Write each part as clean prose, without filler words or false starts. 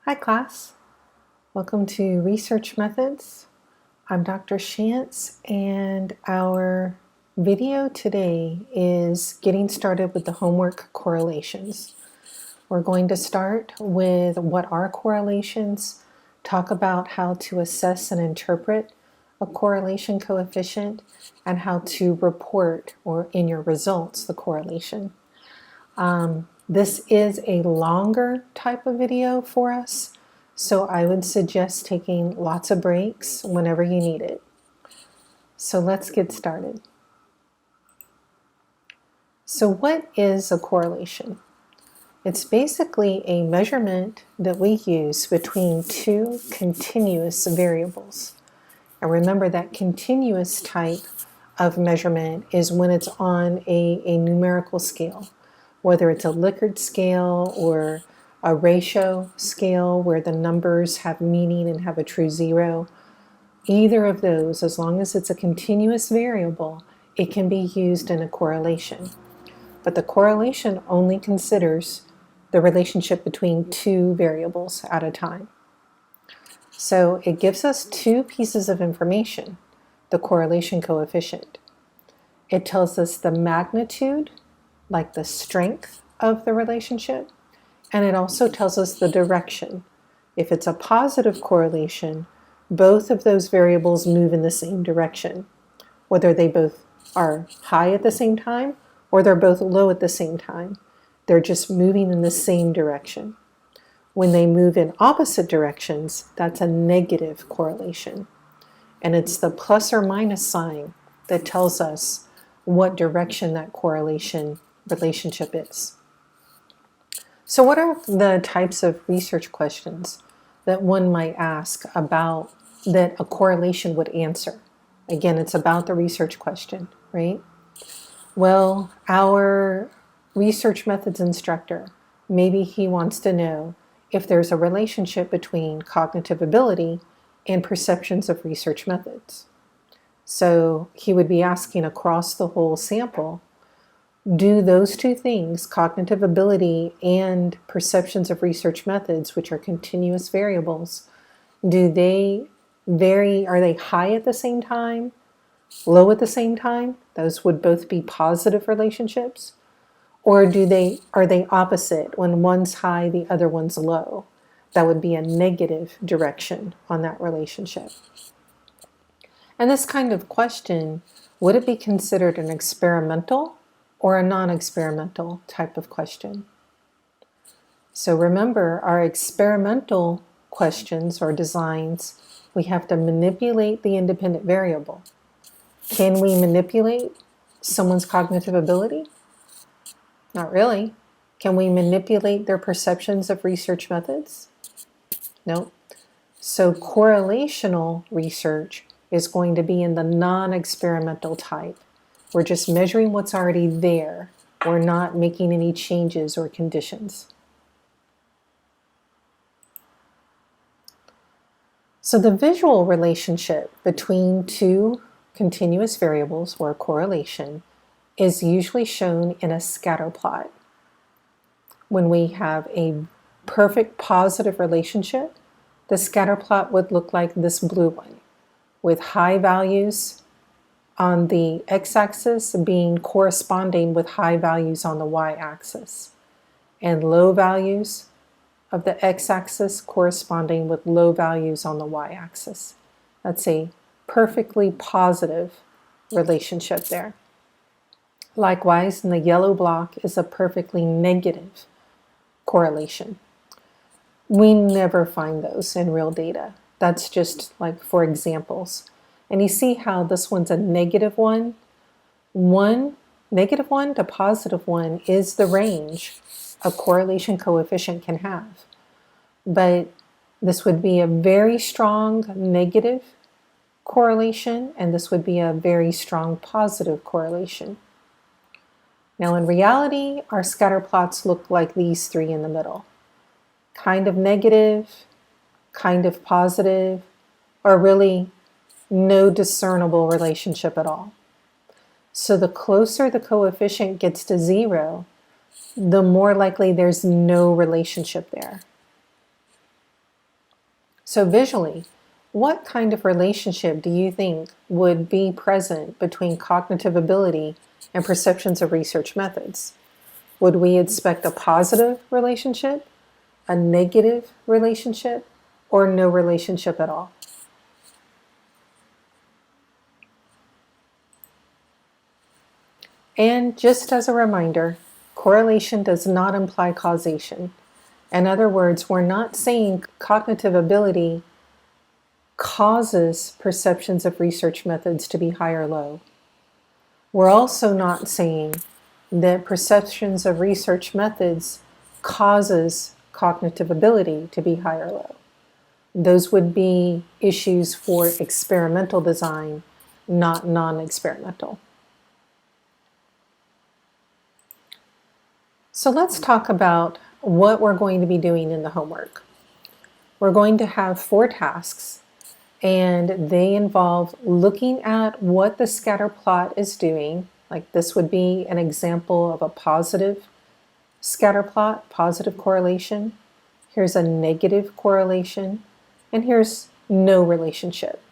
Hi class, welcome to Research Methods. I'm Dr. Shantz and our video today is getting started with the homework correlations. We're going to start with what are correlations, talk about how to assess and interpret a correlation coefficient, and how to report or in your results the correlation. This is a longer type of video for us, so I would suggest taking lots of breaks whenever you need it. So let's get started. So what is a correlation? It's basically a measurement that we use between two continuous variables. And remember that continuous type of measurement is when it's on a numerical scale, whether it's a Likert scale or a ratio scale where the numbers have meaning and have a true zero. Either of those, as long as it's a continuous variable, it can be used in a correlation. But the correlation only considers the relationship between two variables at a time. So it gives us two pieces of information, the correlation coefficient. It tells us the magnitude, like the strength of the relationship, and it also tells us the direction. If it's a positive correlation, both of those variables move in the same direction, whether they both are high at the same time or they're both low at the same time. They're just moving in the same direction. When they move in opposite directions, that's a negative correlation. And it's the plus or minus sign that tells us what direction that correlation relationship is. So what are the types of research questions that one might ask about that a correlation would answer? Again, it's about the research question, right? Well, our research methods instructor, maybe he wants to know if there's a relationship between cognitive ability and perceptions of research methods. So he would be asking across the whole sample, do those two things, cognitive ability and perceptions of research methods, which are continuous variables, do they vary? Are they high at the same time, low at the same time? Those would both be positive relationships. Or are they opposite? When one's high, the other one's low. That would be a negative direction on that relationship. And this kind of question, would it be considered an experimental or a non-experimental type of question? So remember, our experimental questions or designs, we have to manipulate the independent variable. Can we manipulate someone's cognitive ability? Not really. Can we manipulate their perceptions of research methods? No. So correlational research is going to be in the non-experimental type. We're just measuring what's already there. We're not making any changes or conditions. So the visual relationship between two continuous variables, or correlation, is usually shown in a scatter plot. When we have a perfect positive relationship, the scatter plot would look like this blue one, with high values on the x-axis being corresponding with high values on the y-axis, and low values of the x-axis corresponding with low values on the y-axis. That's a perfectly positive relationship there. Likewise, in the yellow block is a perfectly negative correlation. We never find those in real data. That's just like for examples. And you see how this one's a negative one. Negative one to positive one is the range a correlation coefficient can have. But this would be a very strong negative correlation, and this would be a very strong positive correlation. Now in reality, our scatter plots look like these three in the middle. Kind of negative, kind of positive, or really no discernible relationship at all. So the closer the coefficient gets to zero, the more likely there's no relationship there. So visually, what kind of relationship do you think would be present between cognitive ability and perceptions of research methods? Would we expect a positive relationship, a negative relationship, or no relationship at all? And just as a reminder, correlation does not imply causation. In other words, we're not saying cognitive ability causes perceptions of research methods to be high or low. We're also not saying that perceptions of research methods causes cognitive ability to be high or low. Those would be issues for experimental design, not non-experimental. So let's talk about what we're going to be doing in the homework. We're going to have 4 tasks, and they involve looking at what the scatter plot is doing. Like this would be an example of a positive scatter plot, positive correlation. Here's a negative correlation, and here's no relationship.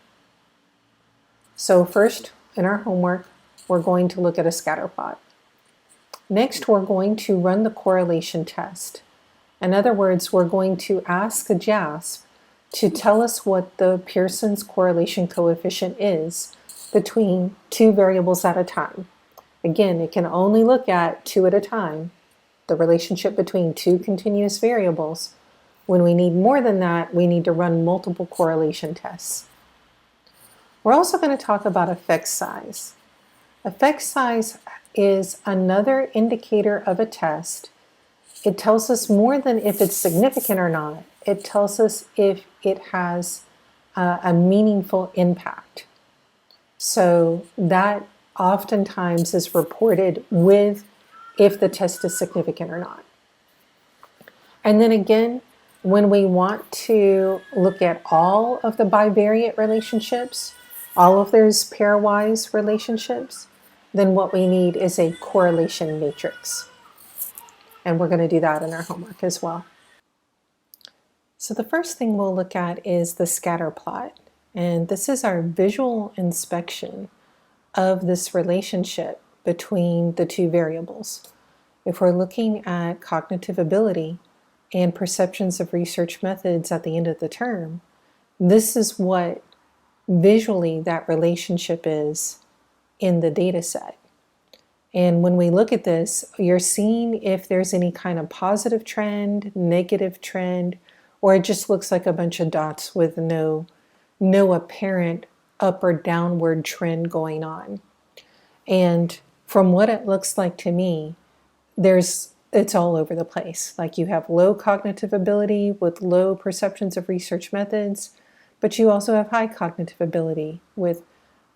So first, in our homework, we're going to look at a scatter plot. Next, we're going to run the correlation test. In other words, we're going to ask the JASP to tell us what the Pearson's correlation coefficient is between 2 variables at a time. Again, it can only look at 2 at a time, the relationship between 2 continuous variables. When we need more than that, we need to run multiple correlation tests. We're also going to talk about effect size. Effect size is another indicator of a test. It tells us more than if it's significant or not. It tells us if it has a meaningful impact. So that oftentimes is reported with if the test is significant or not. And then again, when we want to look at all of the bivariate relationships, all of those pairwise relationships, then what we need is a correlation matrix. And we're going to do that in our homework as well. So the first thing we'll look at is the scatter plot. And this is our visual inspection of this relationship between the 2 variables. If we're looking at cognitive ability and perceptions of research methods at the end of the term, this is what visually that relationship is in the data set. And when we look at this, you're seeing if there's any kind of positive trend, negative trend, or it just looks like a bunch of dots with no apparent up or downward trend going on. And from what it looks like to me, it's all over the place. Like you have low cognitive ability with low perceptions of research methods, but you also have high cognitive ability with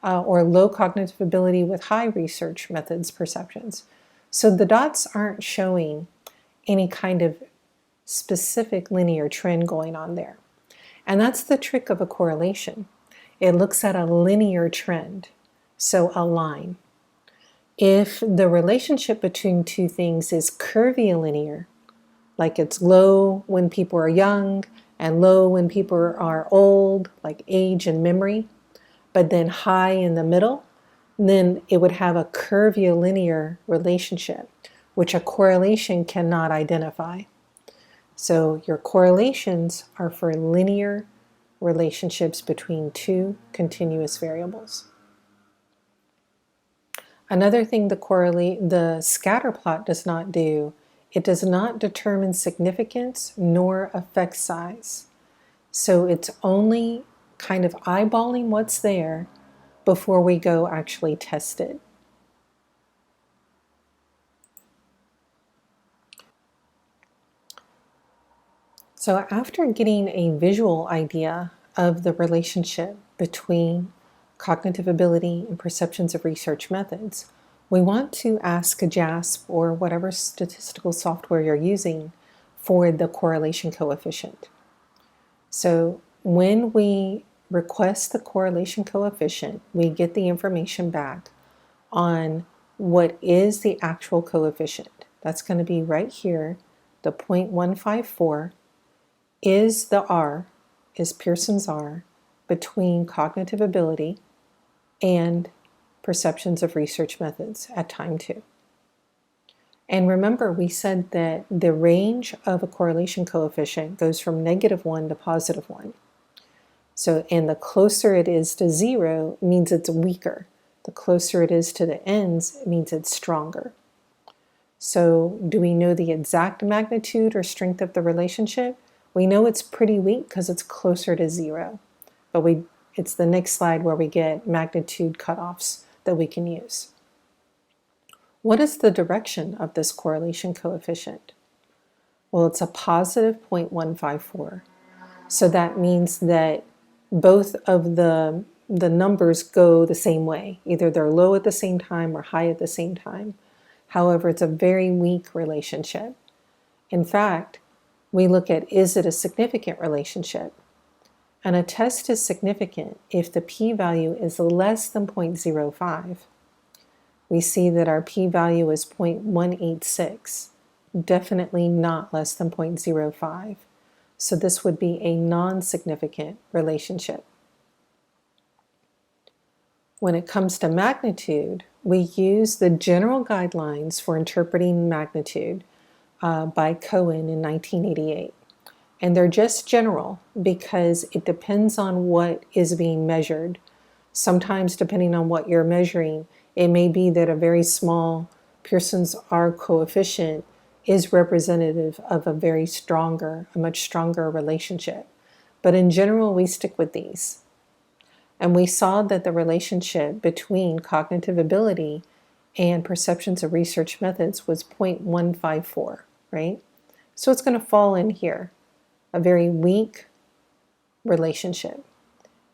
or low cognitive ability with high research methods perceptions. So the dots aren't showing any kind of specific linear trend going on there. And that's the trick of a correlation. It looks at a linear trend, so a line. If the relationship between 2 things is curvilinear, like it's low when people are young and low when people are old, like age and memory, but then high in the middle, then it would have a curvilinear relationship, which a correlation cannot identify. So your correlations are for linear relationships between 2 continuous variables. Another thing the scatter plot does not do, it does not determine significance nor effect size. So it's only kind of eyeballing what's there before we go actually test it. So after getting a visual idea of the relationship between cognitive ability and perceptions of research methods, we want to ask a JASP or whatever statistical software you're using for the correlation coefficient. So when we request the correlation coefficient, we get the information back on what is the actual coefficient. That's going to be right here, the 0.154 is the R, is Pearson's R between cognitive ability and perceptions of research methods at time 2. And remember, we said that the range of a correlation coefficient goes from -1 to +1. So, and the closer it is to 0 means it's weaker. The closer it is to the ends, it means it's stronger. So, do we know the exact magnitude or strength of the relationship? We know it's pretty weak because it's closer to 0. But it's the next slide where we get magnitude cutoffs that we can use. What is the direction of this correlation coefficient? Well, it's a positive 0.154. So that means that both of the numbers go the same way. Either they're low at the same time or high at the same time. However, it's a very weak relationship. In fact, we look at, is it a significant relationship? And a test is significant if the p-value is less than 0.05. We see that our p-value is 0.186, definitely not less than 0.05. So this would be a non-significant relationship. When it comes to magnitude, we use the general guidelines for interpreting magnitude by Cohen in 1988. And they're just general because it depends on what is being measured. Sometimes, depending on what you're measuring, it may be that a very small Pearson's R coefficient is representative of a much stronger relationship. But in general, we stick with these. And we saw that the relationship between cognitive ability and perceptions of research methods was 0.154, right? So it's going to fall in here, a very weak relationship.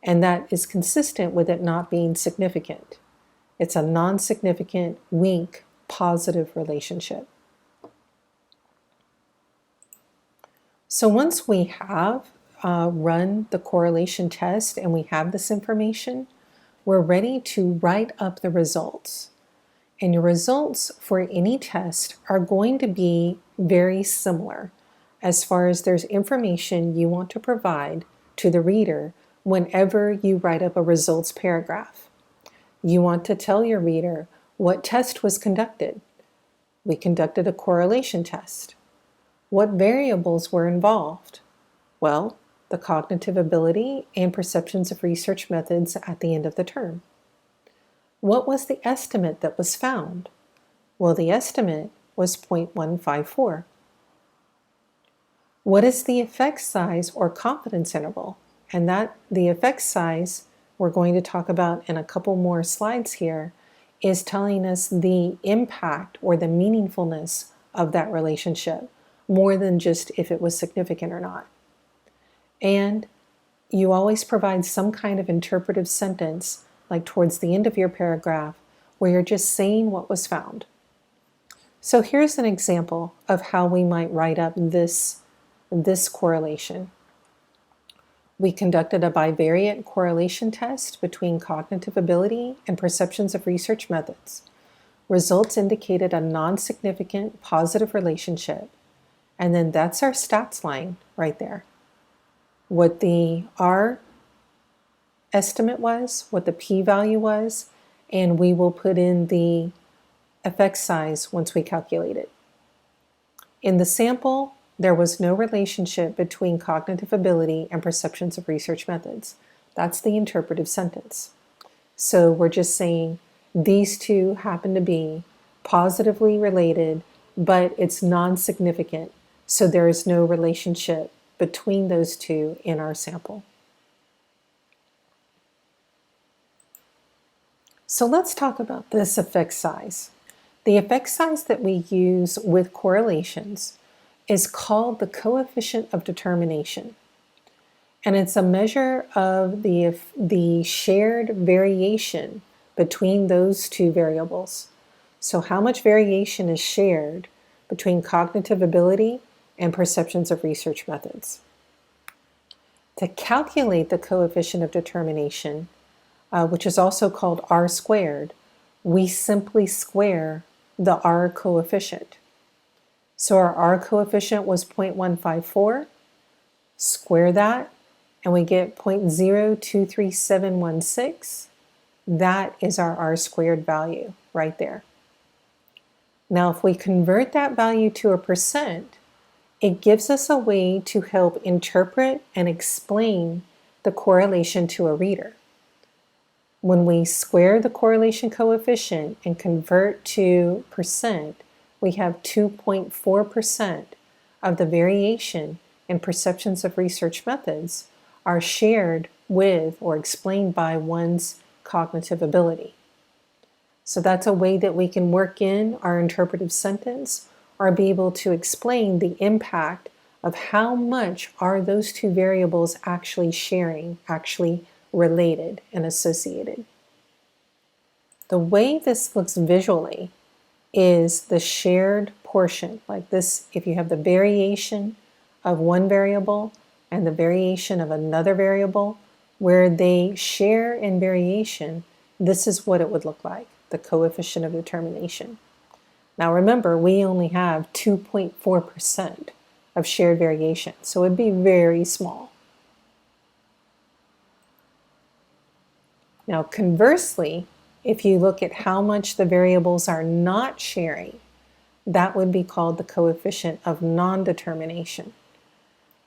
And that is consistent with it not being significant. It's a non-significant, weak, positive relationship. So once we have run the correlation test and we have this information, we're ready to write up the results. And your results for any test are going to be very similar as far as there's information you want to provide to the reader whenever you write up a results paragraph. You want to tell your reader what test was conducted. We conducted a correlation test. What variables were involved? Well, the cognitive ability and perceptions of research methods at the end of the term. What was the estimate that was found? Well, the estimate was 0.154. What is the effect size or confidence interval? And that the effect size we're going to talk about in a couple more slides here is telling us the impact or the meaningfulness of that relationship, more than just if it was significant or not. And you always provide some kind of interpretive sentence, like towards the end of your paragraph, where you're just saying what was found. So here's an example of how we might write up this correlation. We conducted a bivariate correlation test between cognitive ability and perceptions of research methods. Results indicated a non-significant positive relationship. And then that's our stats line right there. What the R estimate was, what the p-value was, and we will put in the effect size once we calculate it. In the sample, there was no relationship between cognitive ability and perceptions of research methods. That's the interpretive sentence. So we're just saying these two happen to be positively related, but it's non-significant. So there is no relationship between those two in our sample. So let's talk about this effect size. The effect size that we use with correlations is called the coefficient of determination. And it's a measure of the shared variation between those two variables. So how much variation is shared between cognitive ability and perceptions of research methods. To calculate the coefficient of determination, which is also called R squared, we simply square the R coefficient. So our R coefficient was 0.154. Square that, and we get 0.023716, that is our R squared value right there. Now, if we convert that value to a percent, it gives us a way to help interpret and explain the correlation to a reader. When we square the correlation coefficient and convert to percent, we have 2.4% of the variation in perceptions of research methods are shared with or explained by one's cognitive ability. So that's a way that we can work in our interpretive sentence or be able to explain the impact of how much are those two variables actually sharing, actually related and associated. The way this looks visually is the shared portion, like this. If you have the variation of one variable and the variation of another variable, where they share in variation, this is what it would look like, the coefficient of determination. Now remember, we only have 2.4% of shared variation, so it'd be very small. Now conversely, if you look at how much the variables are not sharing, that would be called the coefficient of non-determination.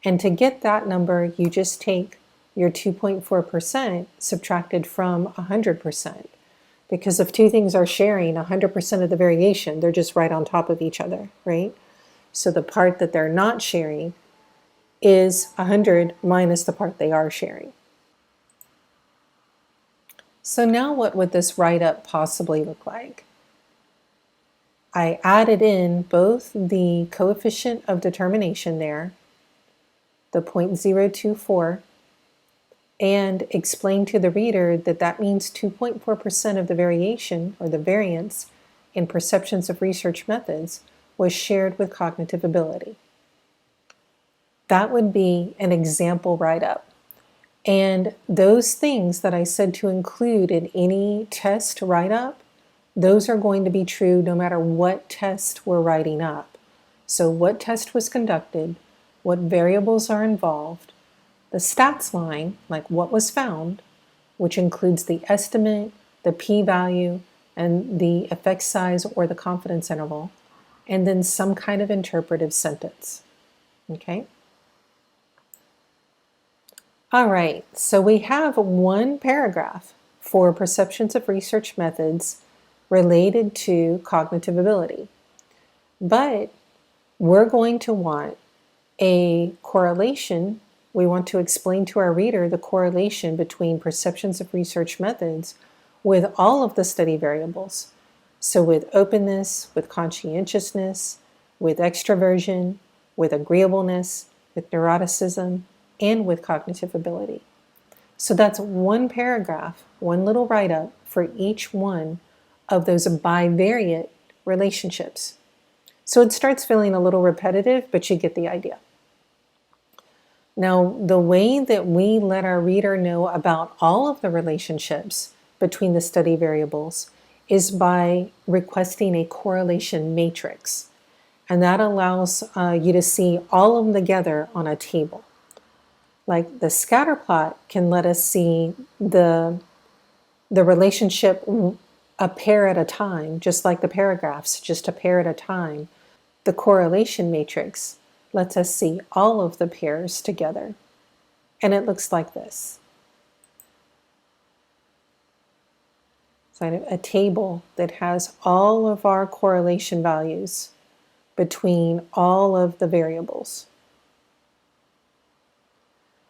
And to get that number, you just take your 2.4% subtracted from 100%. Because if two things are sharing 100% of the variation, they're just right on top of each other, right? So the part that they're not sharing is 100 minus the part they are sharing. So now what would this write-up possibly look like? I added in both the coefficient of determination there, the 0.024, and explained to the reader that that means 2.4% of the variation, or the variance, in perceptions of research methods was shared with cognitive ability. That would be an example write-up. And those things that I said to include in any test write-up, those are going to be true no matter what test we're writing up. So what test was conducted, what variables are involved, the stats line, like what was found, which includes the estimate, the p-value, and the effect size or the confidence interval, and then some kind of interpretive sentence. Okay? All right, so we have one paragraph for perceptions of research methods related to cognitive ability. But we're going to want a correlation. We want to explain to our reader the correlation between perceptions of research methods with all of the study variables. So with openness, with conscientiousness, with extroversion, with agreeableness, with neuroticism, and with cognitive ability. So that's one paragraph, one little write-up for each one of those bivariate relationships. So it starts feeling a little repetitive, but you get the idea. Now, the way that we let our reader know about all of the relationships between the study variables is by requesting a correlation matrix. And that allows you to see all of them together on a table. Like the scatter plot can let us see the relationship a pair at a time, just like the paragraphs, just a pair at a time. The correlation matrix lets us see all of the pairs together. And it looks like this. So a table that has all of our correlation values between all of the variables.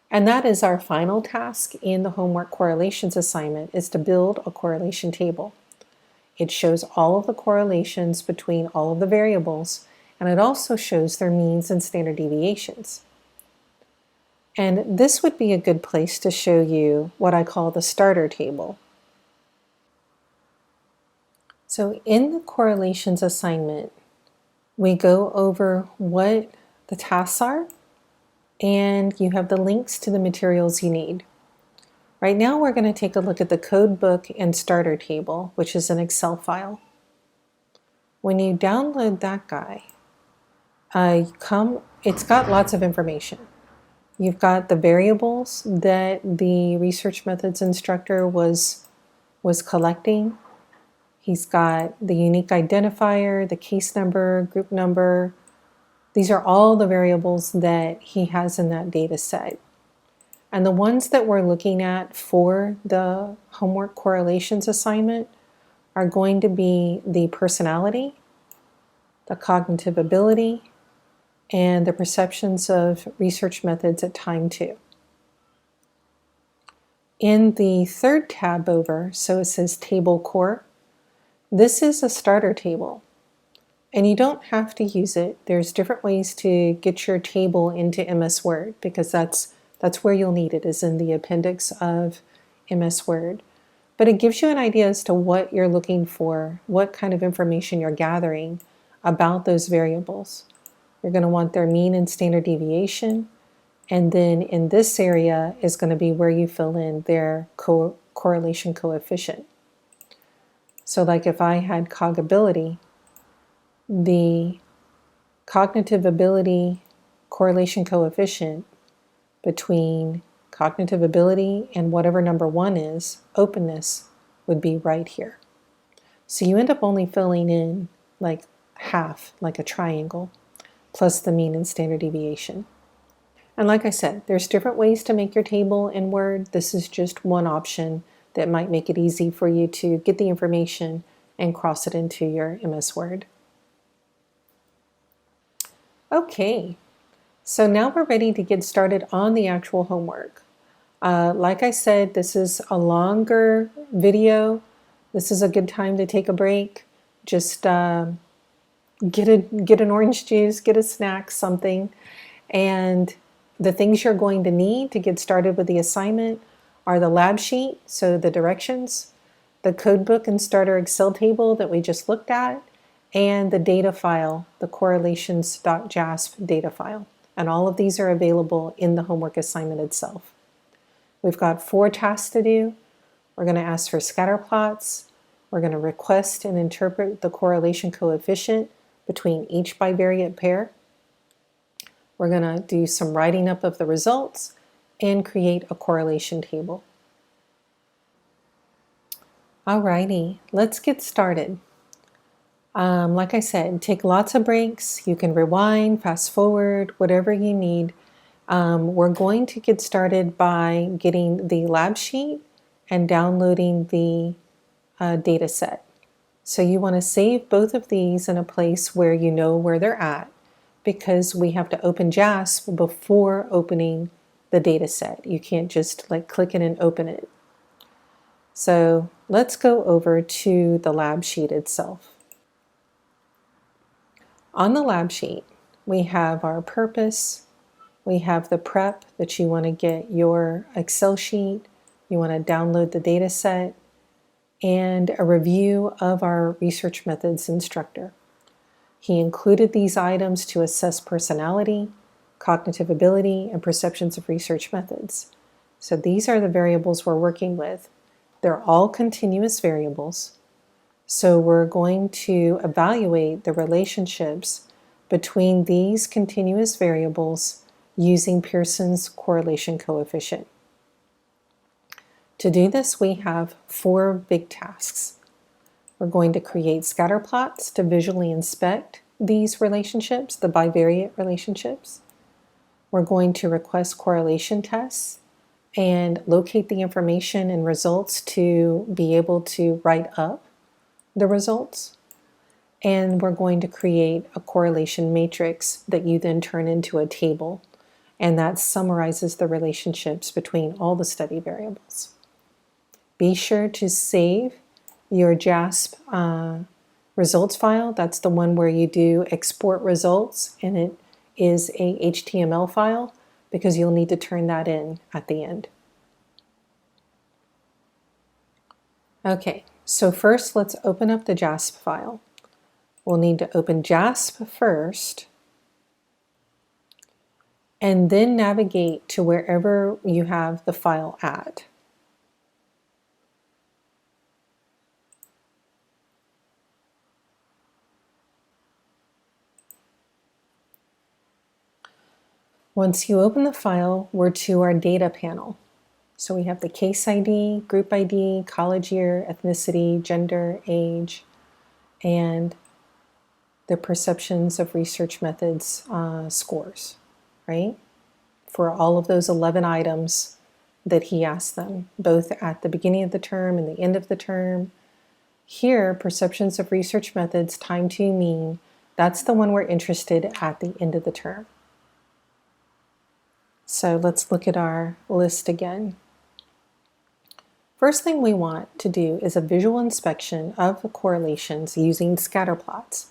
And that is our final task in the homework correlations assignment, is to build a correlation table. It shows all of the correlations between all of the variables, and it also shows their means and standard deviations. And this would be a good place to show you what I call the starter table. So in the correlations assignment, we go over what the tasks are, and you have the links to the materials you need. Right now we're going to take a look at the code book and starter table, which is an Excel file. When you download that guy, it's got lots of information. You've got the variables that the research methods instructor was collecting. He's got the unique identifier, the case number, group number. These are all the variables that he has in that data set. And the ones that we're looking at for the homework correlations assignment are going to be the personality, the cognitive ability, and the perceptions of research methods at time 2. In the third tab over, so it says Table Core, this is a starter table. And you don't have to use it. There's different ways to get your table into MS Word, because that's where you'll need it, is in the appendix of MS Word. But it gives you an idea as to what you're looking for, what kind of information you're gathering about those variables. You're going to want their mean and standard deviation. And then in this area is going to be where you fill in their correlation coefficient. So like if I had cogability, the cognitive ability correlation coefficient between cognitive ability and whatever number 1 is, openness, would be right here. So you end up only filling in like half, like a triangle, plus the mean and standard deviation. And like I said, there's different ways to make your table in Word. This is just one option that might make it easy for you to get the information and cross it into your MS Word. Okay, so now we're ready to get started on the actual homework. Like I said, this is a longer video. This is a good time to take a break. Just get an orange juice, get a snack, something. And the things you're going to need to get started with the assignment are the lab sheet, so the directions, the codebook and starter Excel table that we just looked at, and the data file, the correlations.jasp data file. And all of these are available in the homework assignment itself. We've got 4 tasks to do. We're going to ask for scatter plots. We're going to request and interpret the correlation coefficient between each bivariate pair. We're going to do some writing up of the results and create a correlation table. Alrighty, let's get started. Like I said, take lots of breaks. You can rewind, fast forward, whatever you need. We're going to get started by getting the lab sheet and downloading the data set. So you want to save both of these in a place where you know where they're at, because we have to open JASP before opening the data set. You can't just like click it and open it. So let's go over to the lab sheet itself. On the lab sheet, we have our purpose, we have the prep that you want to get your Excel sheet, you want to download the data set, and a review of our research methods instructor. He included these items to assess personality, cognitive ability, and perceptions of research methods. So these are the variables we're working with. They're all continuous variables. So we're going to evaluate the relationships between these continuous variables using Pearson's correlation coefficient. To do this, we have 4 big tasks. We're going to create scatter plots to visually inspect these relationships, the bivariate relationships. We're going to request correlation tests and locate the information and results to be able to write up the results. And we're going to create a correlation matrix that you then turn into a table, and that summarizes the relationships between all the study variables. Be sure to save your JASP results file. That's the one where you do export results, and it is a HTML file, because you'll need to turn that in at the end. Okay, so first let's open up the JASP file. We'll need to open JASP first, and then navigate to wherever you have the file at. Once you open the file, we're to our data panel. So we have the case ID, group ID, college year, ethnicity, gender, age, and the perceptions of research methods scores, right? For all of those 11 items that he asked them, both at the beginning of the term and the end of the term. Here, perceptions of research methods, time to mean, that's the one we're interested at the end of the term. So let's look at our list again. First thing we want to do is a visual inspection of the correlations using scatter plots.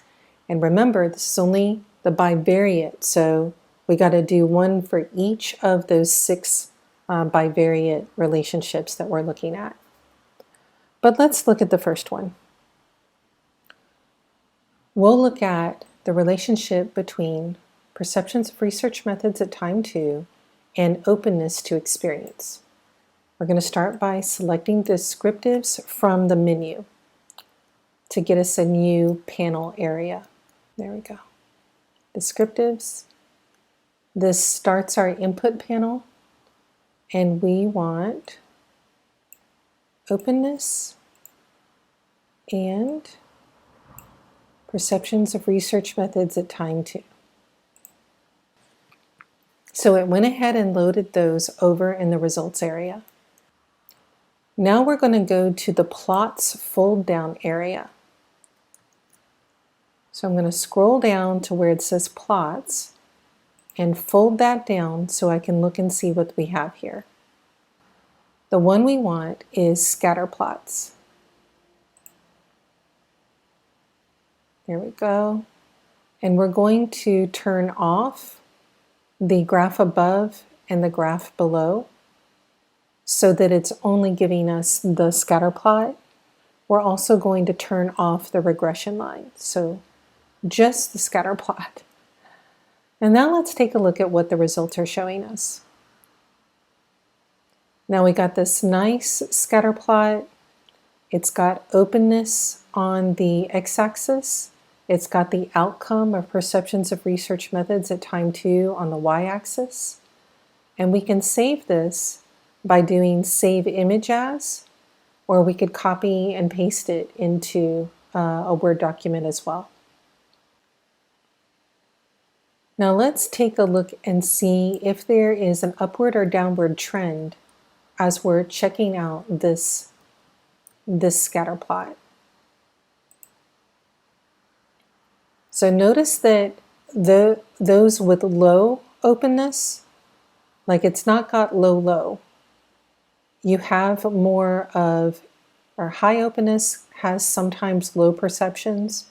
And remember, this is only the bivariate, so we got to do one for each of those 6 bivariate relationships that we're looking at. But let's look at the first one. We'll look at the relationship between perceptions of research methods at time 2 and openness to experience. We're going to start by selecting descriptives from the menu to get us a new panel area. There we go. Descriptives. This starts our input panel, and we want openness and perceptions of research methods at time 2. So it went ahead and loaded those over in the results area. Now we're going to go to the plots fold down area. So I'm going to scroll down to where it says plots and fold that down so I can look and see what we have here. The one we want is scatter plots. There we go. And we're going to turn off the graph above and the graph below so that it's only giving us the scatter plot. We're also going to turn off the regression line, so just the scatter plot. And now let's take a look at what the results are showing us. Now we got this nice scatter plot. It's got openness on the x-axis. It's got the outcome of perceptions of research methods at time 2 on the y-axis. And we can save this by doing save image as, or we could copy and paste it into a Word document as well. Now let's take a look and see if there is an upward or downward trend as we're checking out this scatter plot. So notice that those with low openness, like it's not got low. You have more of, or high openness has sometimes low perceptions,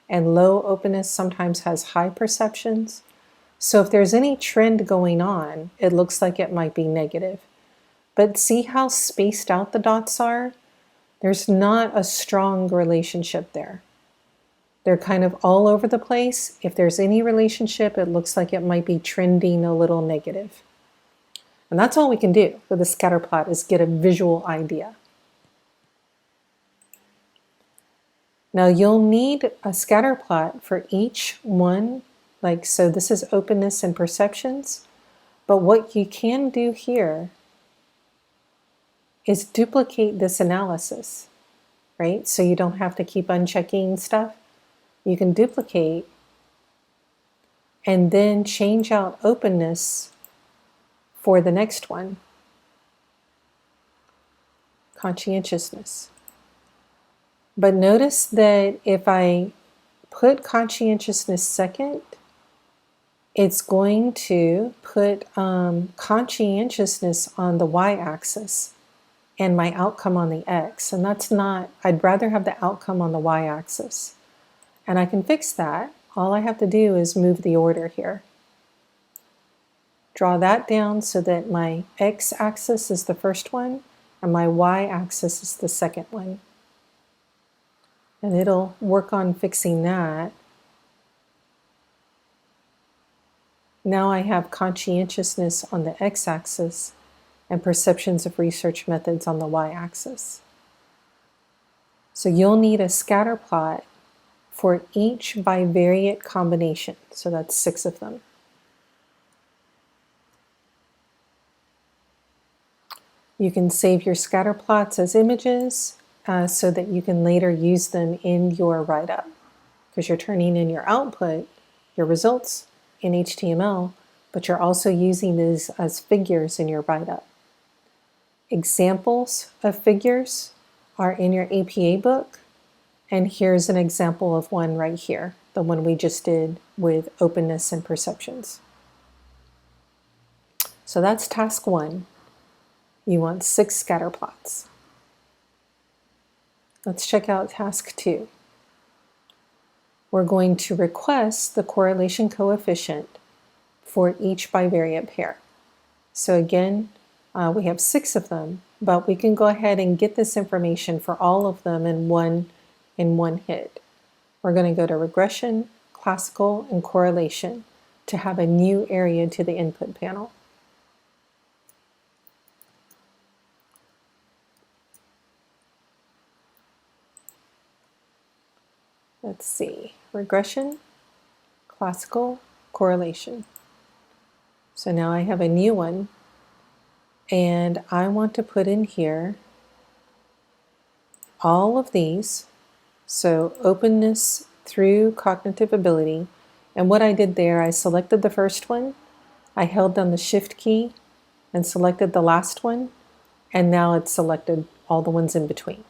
and low openness sometimes has high perceptions. So if there's any trend going on, it looks like it might be negative. But see how spaced out the dots are? There's not a strong relationship there. They're kind of all over the place. If there's any relationship, it looks like it might be trending a little negative. And that's all we can do with a scatter plot, is get a visual idea. Now you'll need a scatter plot for each one, like so this is openness and perceptions. But what you can do here is duplicate this analysis, right? So you don't have to keep unchecking stuff. You can duplicate and then change out openness for the next one. Conscientiousness. But notice that if I put conscientiousness second, it's going to put conscientiousness on the y-axis and my outcome on the x. And that's not, I'd rather have the outcome on the y-axis. And I can fix that. All I have to do is move the order here. Draw that down so that my x-axis is the first one and my y-axis is the second one. And it'll work on fixing that. Now I have conscientiousness on the x-axis and perceptions of research methods on the y-axis. So you'll need a scatter plot for each bivariate combination. So that's 6 of them. You can save your scatter plots as images so that you can later use them in your write-up, because you're turning in your output, your results in HTML, but you're also using these as figures in your write-up. Examples of figures are in your APA book, and here's an example of one right here, the one we just did with openness and perceptions. So that's task 1. You want 6 scatter plots. Let's check out task 2. We're going to request the correlation coefficient for each bivariate pair. So again, we have 6 of them, but we can go ahead and get this information for all of them in one hit. We're going to go to regression, classical, and correlation to have a new area to the input panel. Let's see, regression, classical, correlation. So now I have a new one, and I want to put in here all of these. So openness through cognitive ability. And what I did there, I selected the first one, I held down the shift key and selected the last one, and now it's selected all the ones in between.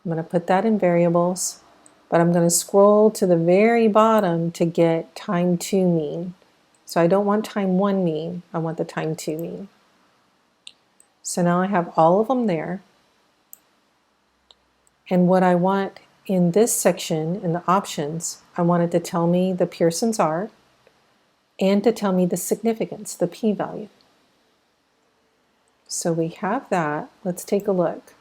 I'm going to put that in variables, but I'm going to scroll to the very bottom to get time 2 mean. So I don't want time 1 mean, I want the time 2 mean. So now I have all of them there. And what I want in this section, in the options, I want it to tell me the Pearson's R and to tell me the significance, the p-value. So we have that. Let's take a look.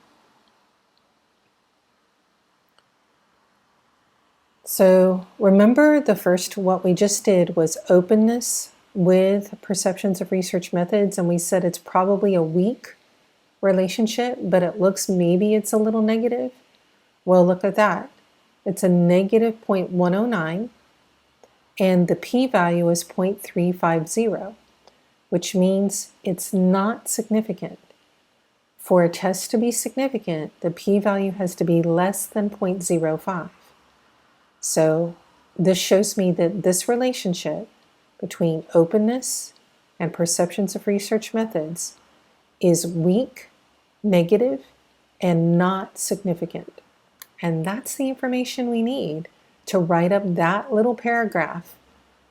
So remember what we just did was openness with perceptions of research methods, and we said it's probably a weak relationship, but it looks maybe it's a little negative. Well, look at that. It's a negative 0.109, and the p-value is 0.350, which means it's not significant. For a test to be significant, the p-value has to be less than 0.05. So this shows me that this relationship between openness and perceptions of research methods is weak, negative, and not significant. And that's the information we need to write up that little paragraph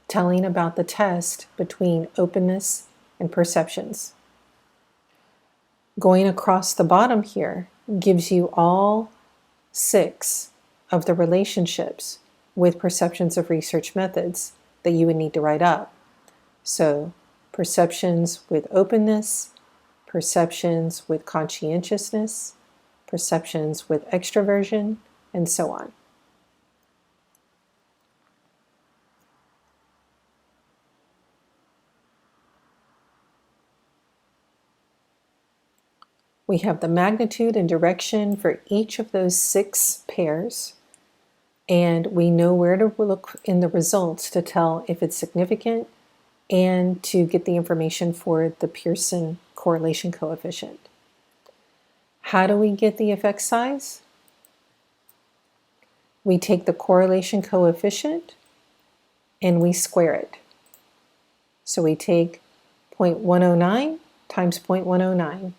telling about the test between openness and perceptions. Going across the bottom here gives you all 6 of the relationships with perceptions of research methods that you would need to write up. So perceptions with openness, perceptions with conscientiousness, perceptions with extroversion, and so on. We have the magnitude and direction for each of those 6 pairs, and we know where to look in the results to tell if it's significant and to get the information for the Pearson correlation coefficient. How do we get the effect size? We take the correlation coefficient and we square it. So we take 0.109 times 0.109,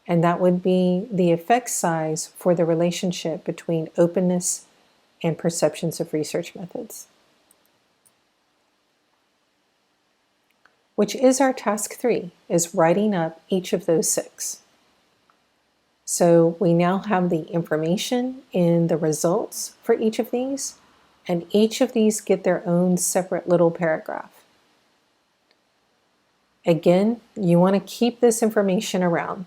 and that would be the effect size for the relationship between openness and perceptions of research methods, which is our task 3, is writing up each of those 6. So we now have the information in the results for each of these, and each of these get their own separate little paragraph. Again, you want to keep this information around.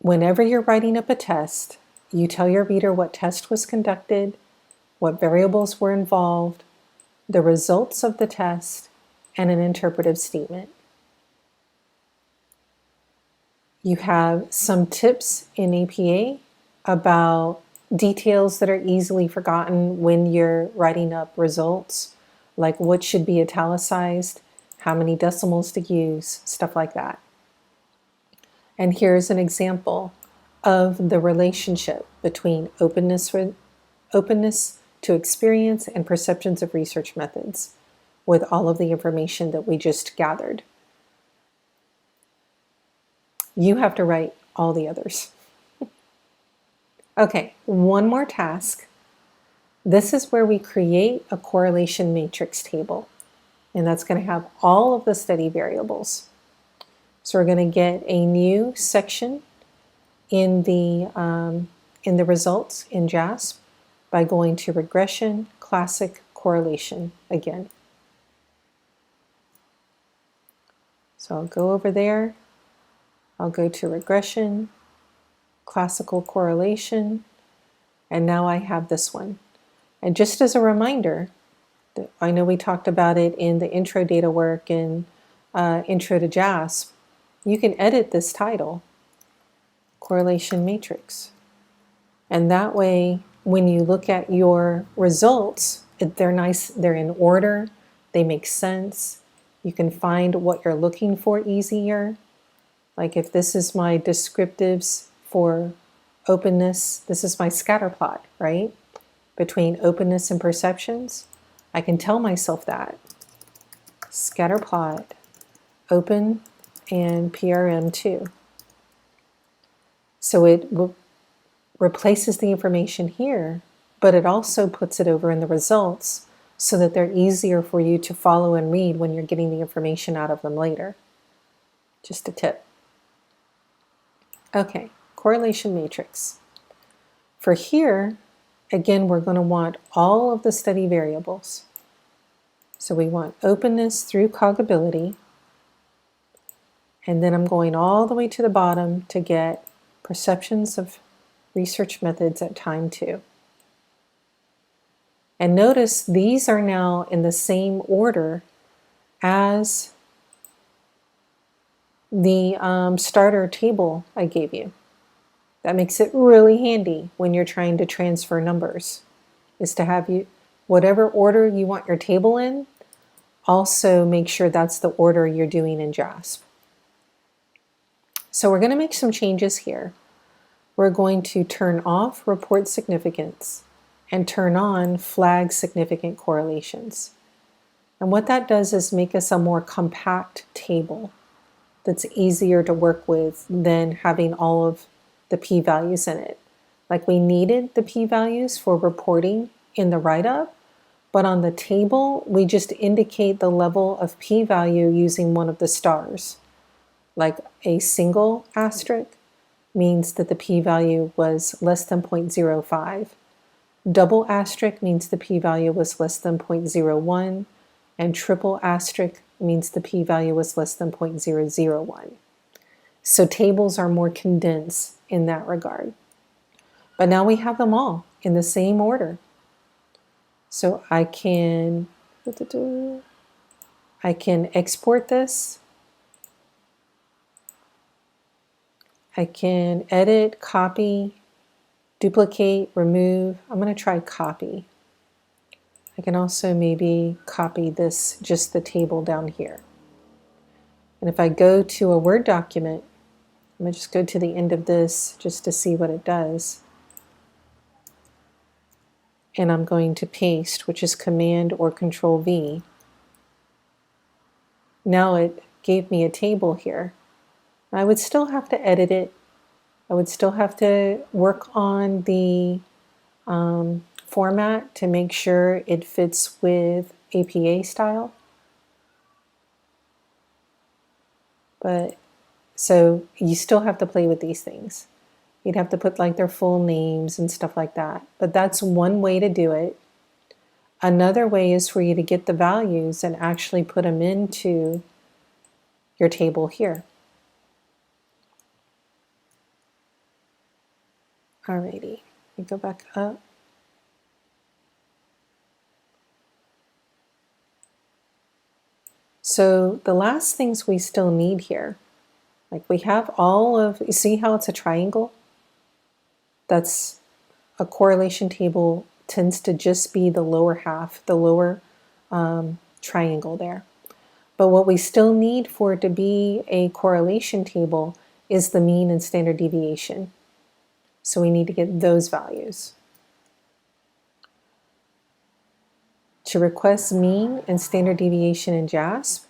Whenever you're writing up a test, you tell your reader what test was conducted, what variables were involved, the results of the test, and an interpretive statement. You have some tips in APA about details that are easily forgotten when you're writing up results, like what should be italicized, how many decimals to use, stuff like that. And here's an example of the relationship between openness to experience and perceptions of research methods with all of the information that we just gathered. You have to write all the others. Okay, one more task. This is where we create a correlation matrix table, and that's going to have all of the study variables. So we're going to get a new section in the results in JASP by going to regression, classic, correlation again. So I'll go over there. I'll go to regression, classical correlation, and now I have this one. And just as a reminder, I know we talked about it in the intro data work and intro to JASP, you can edit this title, correlation matrix. And that way, when you look at your results, they're nice, they're in order, they make sense. You can find what you're looking for easier. Like if this is my descriptives for openness, this is my scatter plot, right? Between openness and perceptions, I can tell myself that. Scatter plot, open and PRM2. So it replaces the information here, but it also puts it over in the results so that they're easier for you to follow and read when you're getting the information out of them later. Just a tip. Okay, correlation matrix. For here, again, we're going to want all of the study variables. So we want openness through cognibility, and then I'm going all the way to the bottom to get perceptions of research methods at time 2. And notice these are now in the same order as the starter table I gave you. That makes it really handy when you're trying to transfer numbers, is to have you, whatever order you want your table in, also make sure that's the order you're doing in JASP. So we're going to make some changes here. We're going to turn off report significance and turn on flag significant correlations. And what that does is make us a more compact table that's easier to work with than having all of the p-values in it. Like we needed the p-values for reporting in the write-up, but on the table, we just indicate the level of p-value using one of the stars. Like a single asterisk means that the p-value was less than 0.05. Double asterisk means the p-value was less than 0.01, and triple asterisk means the p-value was less than 0.001. So tables are more condensed in that regard. But now we have them all in the same order. So I can export this. I can edit, copy, duplicate, remove. I'm going to try copy. I can also maybe copy this, just the table down here. And if I go to a Word document, I'm going to just go to the end of this just to see what it does. And I'm going to paste, which is Command or Control V. Now it gave me a table here. I would still have to edit it. I would still have to work on the format to make sure it fits with APA style. But so you still have to play with these things. You'd have to put like their full names and stuff like that. But that's one way to do it. Another way is for you to get the values and actually put them into your table here. Alrighty, we go back up. So the last things we still need here, like we have all of, you see how it's a triangle? That's a correlation table tends to just be the lower half, the lower triangle there. But what we still need for it to be a correlation table is the mean and standard deviation. So we need to get those values. To request mean and standard deviation in JASP,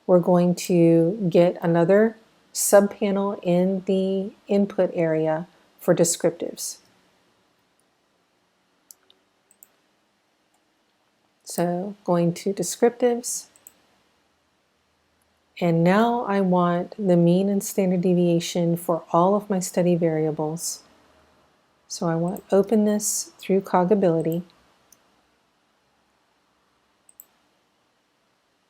we're going to get another subpanel in the input area for descriptives. So going to descriptives, and now I want the mean and standard deviation for all of my study variables. So I want openness through cogability,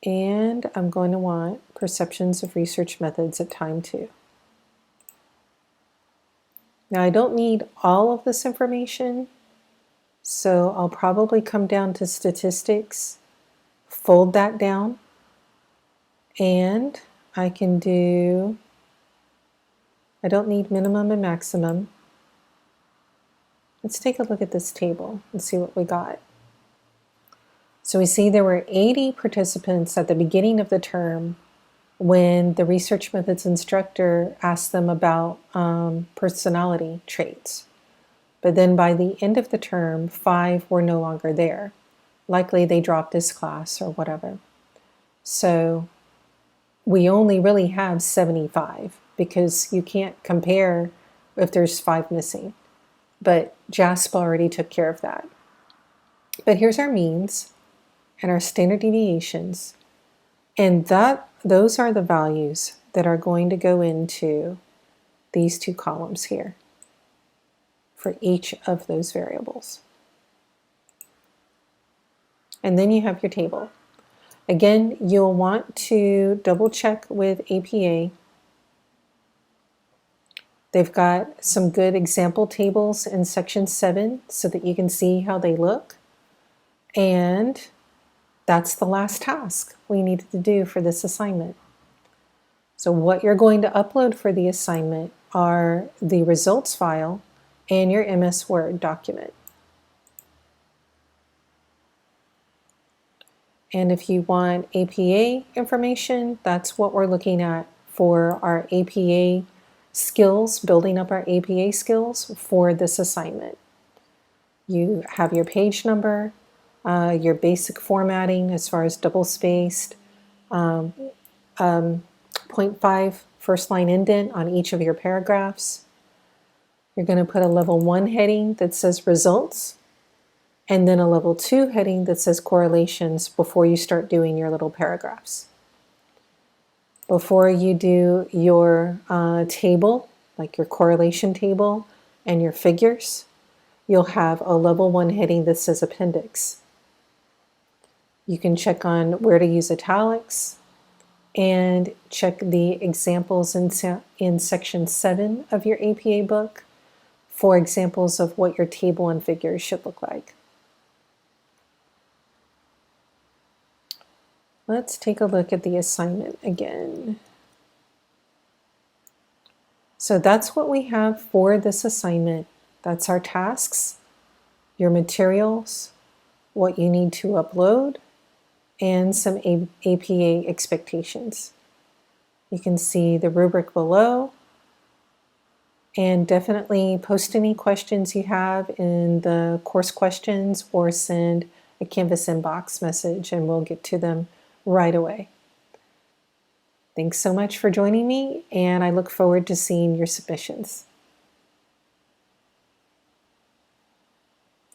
and I'm going to want perceptions of research methods at time 2. Now I don't need all of this information, so I'll probably come down to statistics, fold that down, and I can do, I don't need minimum and maximum. Let's take a look at this table and see what we got. So we see there were 80 participants at the beginning of the term when the research methods instructor asked them about personality traits. But then by the end of the term, 5 were no longer there. Likely they dropped this class or whatever. So we only really have 75 because you can't compare if there's 5 missing. But JASP already took care of that. But here's our means and our standard deviations. And those are the values that are going to go into these 2 columns here for each of those variables. And then you have your table. Again, you'll want to double check with APA. They've got some good example tables in section 7 so that you can see how they look. And that's the last task we needed to do for this assignment. So what you're going to upload for the assignment are the results file and your MS Word document. And if you want APA information, that's what we're looking at for our APA skills, building up our APA skills for this assignment. You have your page number, your basic formatting as far as double-spaced, 0.5 first line indent on each of your paragraphs. You're going to put a level 1 heading that says results, and then a level 2 heading that says correlations before you start doing your little paragraphs. Before you do your table, like your correlation table and your figures, you'll have a level 1 heading that says appendix. You can check on where to use italics and check the examples in section 7 of your APA book for examples of what your table and figures should look like. Let's take a look at the assignment again. So that's what we have for this assignment. That's our tasks, your materials, what you need to upload, and some APA expectations. You can see the rubric below, and definitely post any questions you have in the course questions or send a Canvas inbox message and we'll get to them right away. Thanks so much for joining me, and I look forward to seeing your submissions.